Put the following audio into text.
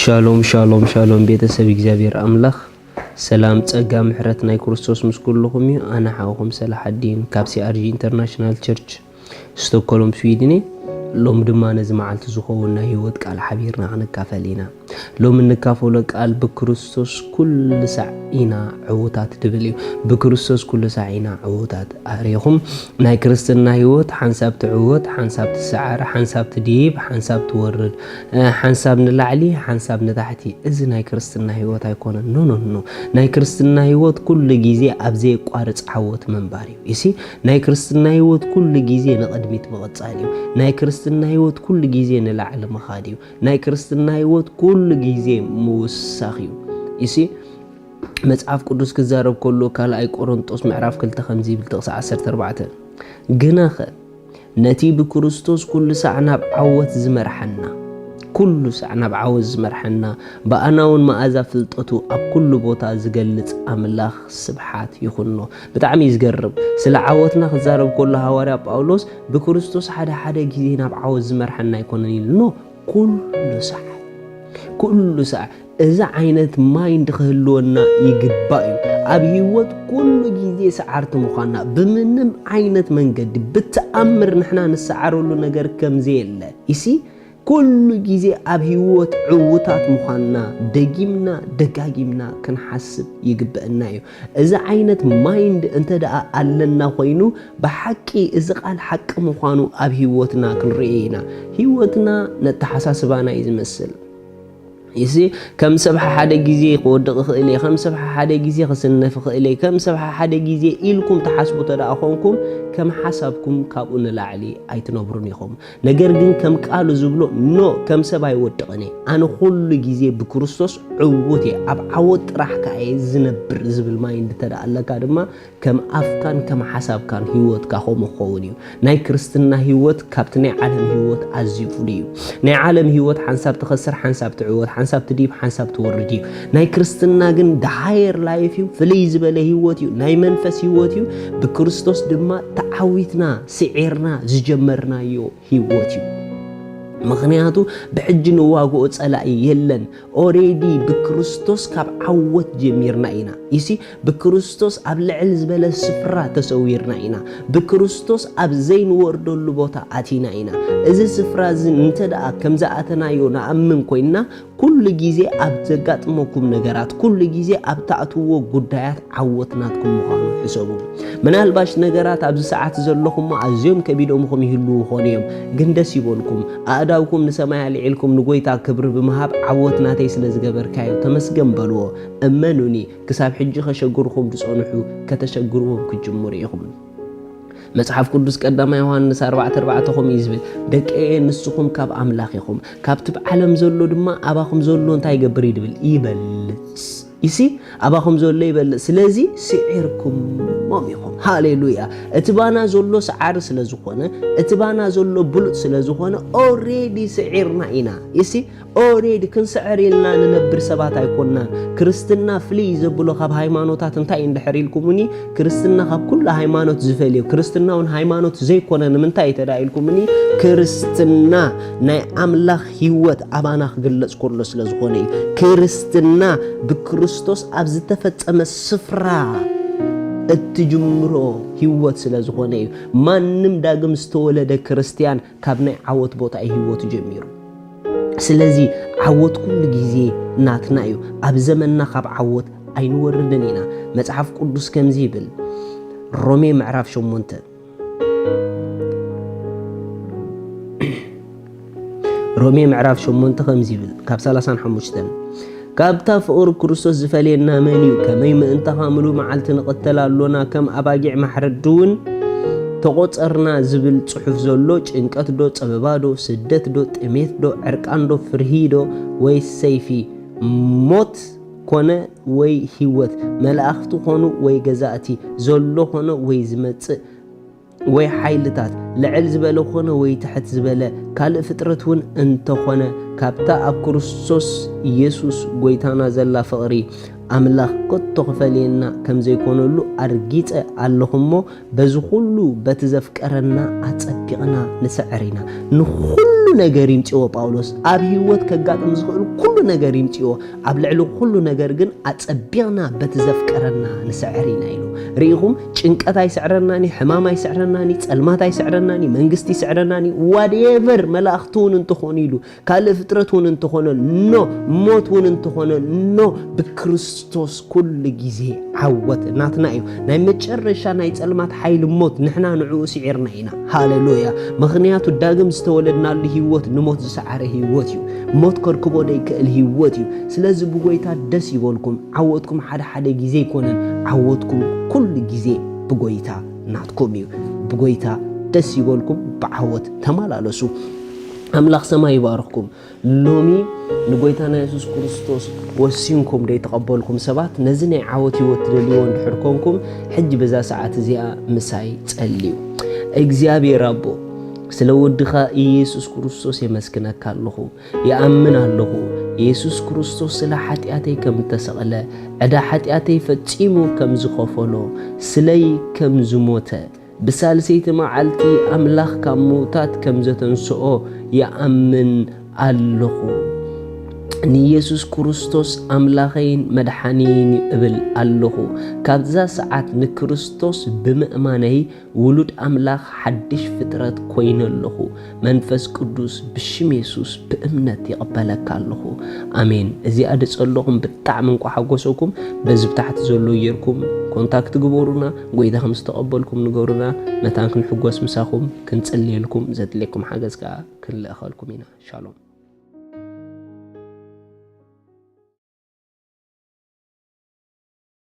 ሻሎም ሻሎም ሻሎም ቤተሰብ እግዚአብሔር አምላክ ሰላም ጸጋ ምሕረት ናይ ክርስቶስ ምስኩልኩም አና ሓውኩም ሰላሐዲን ካብ ሲአርጂ ኢንተርናሽናል ቸርች ስቶክሆልም ስዊድን ሎም ድማ ነዚ መዓልቲ ዝኸውና ህይወት ቃል ሓቢርና ክንካፈሊና ሎም እንካፈሎ ቃል በክርስቶስ ኩል ሰዓኢና ዕውታት ድብል በክርስቶስ ኩል ሰዓኢና ዕውታት አሪኹም ናይ ክርስትና ህይወት ሓንሳብ ትዕወት ሓንሳብ ትሰዓር ሓንሳብ ትዲብ ሓንሳብ ትወርድ ሓንሳብ ንላዕሊ ሓንሳብ ንታሕቲ እዚ ናይ ክርስትና ህይወት ኣይኮነ ኖ ናይ ክርስትና ህይወት ኩል ግዜ ኣብ ዘይቋርጽ ዓወት መንባር እዩ እሲ ናይ ክርስትና ህይወት ኩል ግዜ ንቅድሚት መቀጻል እዩ ናይ ክርስትና ህይወት ኩል ግዜ ንላዕሊ መኻድ እዩ ናይ ክርስትና ህይወት ኩል ጊዜ ሙሳኽ እዩ እሲ መጽሐፍ ቅዱስ ክዛረብ ከሎ ካልኣይ ቆሮንጦስ ምዕራፍ 2 ከምዚ ይብል ጥቕስ 14 ግናኸ ነቲ ብክርስቶስ ኩሉ ሰዓት ናብ ዓወት ዝመርሐና ኩሉ ሰዓት ናብ ዓወት ዝመርሐና በአናውን መዓዛ ፍልጠቱ ኣብ ኩሉ ቦታ ዝገልጽ ኣምላኽ ስብሓት ይኹኖ ብጣዕሚ ይዝገርም ስለ ዓወትና ክዛረብ ከሎ ሐዋርያ ጳውሎስ ብክርስቶስ ሓደ ጊዜ ናብ ዓወት ዝመርሐና ይኮነን ኢሉ ኩሉ ሰዓት እዛ ዓይነት ማይንድ ክህልወና ይግባእ እዩ ኣብ ህይወት ኩሉ ጊዜ ሰዓርት ምዃና ብምንም ዓይነት መንገዲ ብተኣምር ንሕና ንሰዓረሉ ነገር ከምዚ የለ እሲ ኩሉ ጊዜ ኣብ ህይወት ዕውታት ምዃና ደጋጊምና ክንሓስብ ይግበአና እዩ እዚ ዓይነት ማይንድ እንተደኣ ኣለና ኮይኑ ብሓቂ እዚ ቃል ሓቂ ምዃኑ ኣብ ህይወትና ክንርኢና ህይወትና ነተሓሳስባና እዩ ዝመስል ይሲ ከም ሰብሓ ሓደ ጊዜ ክወድቕ ክእለ ከም ሰብሓ ሓደ ጊዜ ክስነፍ ክእለ ከም ሰብሓ ሓደ ጊዜ ኢልኩም ተሓስቡ ተደኣ ኾንኩም ከም ሓሳብኩም ካብኡ ንላዕሊ ኣይትነብሩን ኢኹም ነገር ግን ከም ቃሉ ዝብሎ ከም ሰብ ኣይወድቕኒ ኣነ ኩሉ ጊዜ ብክርስቶስ ዕውት ኣብ ዓወት ጥራሕ ከየ ዝነብር ዝብል ማይንድ ተደኣ ኣለካ ድማ ከም ኣፍካን ከም ሓሳብካን ህይወትካ ከምኡ ክኸውን እዩ ናይ ክርስትና ህይወት ካብቲ ናይ ዓለም ህይወት ኣዝዩ ፍሉይ እዩ ናይ ዓለም ህይወት ሓንሳብ ትኸስር ሓንሳብ ትዕወት ሓንሳብ ትዲብ ሓንሳብ ትወርድ እዩ ናይ ክርስትና ግን ሃየር ላይፍ እዩ ፍልይ ዝበለ ህይወት እዩ ናይ መንፈስ ህይወት እዩ ብክርስቶስ ድማ ተዓዊትና ስዒርና ዝጀመርናዮ ህይወት እዩ ምክንያቱ ብሕጂ ንዋግኦ ጸላኢ የለን ኦሬዲ ብክርስቶስ ካብ ዓወት ጀሚርና ኢና ይሲ ብክርስቶስ ኣብ ልዕል ዝበለ ስፍራ ተሰዊርና ኢና ብክርስቶስ ኣብ ዘይንወርደሉ ቦታ ኣቲና ኢና እዚ ስፍራ እንተደኣ ከም ዝኣተናዮ ንኣምን ኮይና ኩሉ ጊዜ ኣብ ዘጋጥመኩም ነገራት ኩሉ ጊዜ ኣብ ተኣትዎ ጉዳያት ዓወትናትኩም ምዃኑ ሕሰቡ ምናልባሽ ነገራት ኣብዚ ሰዓት ዘለኹም ኣዝዮም ከቢዶምኩም ይህልው ኾኑ እዮም ግን ደስ ይበልኩም ኣእዳውኩም ንሰማይ ኣልዒልኩም ንጎይታ ክብሪ ብምሃብ ዓወትናተይ ስለ ዝገበርካዮ ተመስገን በልዎ እመኑኒ ክሳብ ሕጂ ከሸግርኩም ዝጸንሑ ከተሸግርዎም ክጅምሩ ኢኹም መጽሐፍ ቅዱስ ቀዳማይ ዮሐንስ 4:4 ኹም ይዝብል ደቀየ ንስኹም ካብ አምላኽ ኢኹም ካብቲ ዓለም ዘሎ ድማ ኣባኹም ዘሎ እንታይ ይገብር ይድብል ይበልጽ ይሲ ኣባኹም ዘሎ ይበልጽ ስለዚ ስዒርኩም ኢኹም ሃሌሉያ እቲ ባና ዘሎ ሰዓር ስለ ዝኾነ እቲ ባና ዘሎ ብሉጥ ስለ ዝኾነ ኦሬዲ ስዒርና ኢና ይሲ ኦሬዲ ክንስዕር ኢልና ንነብር ሰባት ኣይኮንናን ክርስትና ፍልይ ዘብሎ ካብ ሃይማኖታት እንታይ እንድሕሪልኩምኒ ክርስትና ካብ ኩሉ ሃይማኖት ዝፈልዩ ክርስትናውን ሃይማኖት ዘይኮነ ንምንታይ ተዳኢልኩምኒ ክርስትና ናይ ኣምላኽ ህይወት ኣባና ክግለጽ ከሎ ስለ ዝኾነ እዩ ክርስትና ብክርስቶስ ኣብ ዝተፈጸመ ስፍራ እትጅምሮ ህይወት ስለ ዝኾነ እዩ ማንም ዳግም ዝተወለደ ክርስቲያን ካብ ናይ ዓወት ቦታ ህይወት ጀሚሩ ስለዚ ዓወት ኩሉ ጊዜ ናትና እዩ ኣብ ዘመንና ካብ ዓወት ኣይንወርድን ኢና መጽሐፍ ቅዱስ ከምዚ ይብል ሮሜ ምዕራፍ 8 ሮሜ ምዕራፍ 8 ከምዚ ይብል ካብ 35 ካብታ ፍቅሪ ክርስቶስ ዝፈልየና መን እዩ ከመይ ምእንተ ካምሉ መዓልቲ ንቀተላሎና ከም ኣባጊዕ ማሕረድውን ተቆጸርና ዝብል ጽሑፍ ዘሎ ጭንቀት ዶ ጸበባ ዶ ስደት ዶ ጥሜት ዶ ዕርቃን ዶ ፍርሂ ዶ ወይ ሰይፊ ሞት ኮነ ወይ ህይወት መላእኽቲ ኾኑ ወይ ገዛእቲ ዘሎ ኾነ ወይ ዝመጽእ ወይ ሓይልታት ልዕል ዝበለ ኾነ ወይ ትሕት ዝበለ ካልእ ፍጥረትን እንተኾነ ካብታ ኣብ ክርስቶስ ኢየሱስ ጎይታና ዘላ ፍቕሪ ኣምላኽ ከቶ ክፈልየና ከም ዘይኮነሉ ኣርጊጸ ኣለኹሞ በዚ ኩሉ በቲ ዘፍቀረና ኣጸቢቕና ንስዕሪና ንኹሉ ነገር ይምጽኦ ጳውሎስ ኣብ ህይወት ከጋጥም ዝኽእል ኩሉ ነገር ይምጽዮ ኣብ ልዕሊ ኩሉ ነገር ግን ኣጸቢቕና በቲ ዘፍቀረና ንስዕሪና ኢሉ ርኢኹም ጭንቀት ኣይስዕረናኒ ሕማም ኣይስዕረናኒ ጸልማት ኣይስዕረናኒ መንግስቲ ይስዕረናኒ ዋትኤቨር መላእኽቲ እውን እንትኾኑ ኢሉ ካልእ ፍጥረት እውን እንትኾነ ኖ ሞት እውን እንትኾነ ኖ ብክርስቶስ ኩሉ ግዜ ዓወት ናትና እዩ ናይ መጨረሻ ናይ ጸልማት ሓይሊ ሞት ንሕና ንዕኡ ስዒርና ኢና ሃሌሉያ ምኽንያቱ ዳግም ዝተወለድናሉ ህይወት ንሞት ዝሰዓረ ህይወት እዩ ሞት ከርክቦ ደይክእል ህይወት እዩ ስለዚ ብጎይታ ደስ ይበልኩም ዓወትኩም ሓደ ግዜ ይኮነን ዓወትኩም ኩሉ ግዜ ብጎይታ ናትኩም እዩ ብጎይታ ደስ ይበልኩም ብዓወት ተመላለሱ ኣምላኽ ሰማይ ይባርኽኩም ሎሚ ንጎይታና ኢየሱስ ክርስቶስ ወሲንኩም ደይ ተቐበልኩም ሰባት ነዚ ናይ ዓወት ህይወት ትደልይዎ እንድሕር ኮንኩም ሕጂ በዛ ሰዓት እዚኣ ምሳይ ጸልዩ እግዚአብሔር አቦ ስለ ወድኻ ኢየሱስ ክርስቶስ የመስክነካ ኣለኹ ይኣምን ኣለኹ ኢየሱስ ክርስቶስ ስለ ኃጢአተይ ከም ተሰቕለ ዕዳ ኃጢአተይ ፈጺሙ ከም ዝኸፈሎ ስለይ ከም ዝሞተ ብሳልሰይቲ መዓልቲ ኣምላኽ ካብ ሙታት ከም ዘተንስኦ ይኣምን ኣለኹ ንኢየሱስ ክርስቶስ ኣምላኸይን መድሓኒን ይብል ኣለኹ ካብዛ ሰዓት ንክርስቶስ ብምእማነይ ውሉድ ኣምላኽ ሓድሽ ፍጥረት ኮይነ ኣለኹ መንፈስ ቅዱስ ብሽም ኢየሱስ ብእምነት ይቕበለካ ኣለኹ ኣሜን እዚኣ ድጸለኹም ብጣዕሚ እንቋሓጎሰኩም በዚ ብታሕቲ ዘሎ ጌርኩም ኮንታክት ግበሩና ጎይታ ከም ዝተቐበልኩም ንገሩና መታን ክንሕጎስ ምሳኹም ክንጽልየልኩም ዘድልየኩም ሓገዝ ከዓ ክንልእኸልኩም ኢና ሻሎም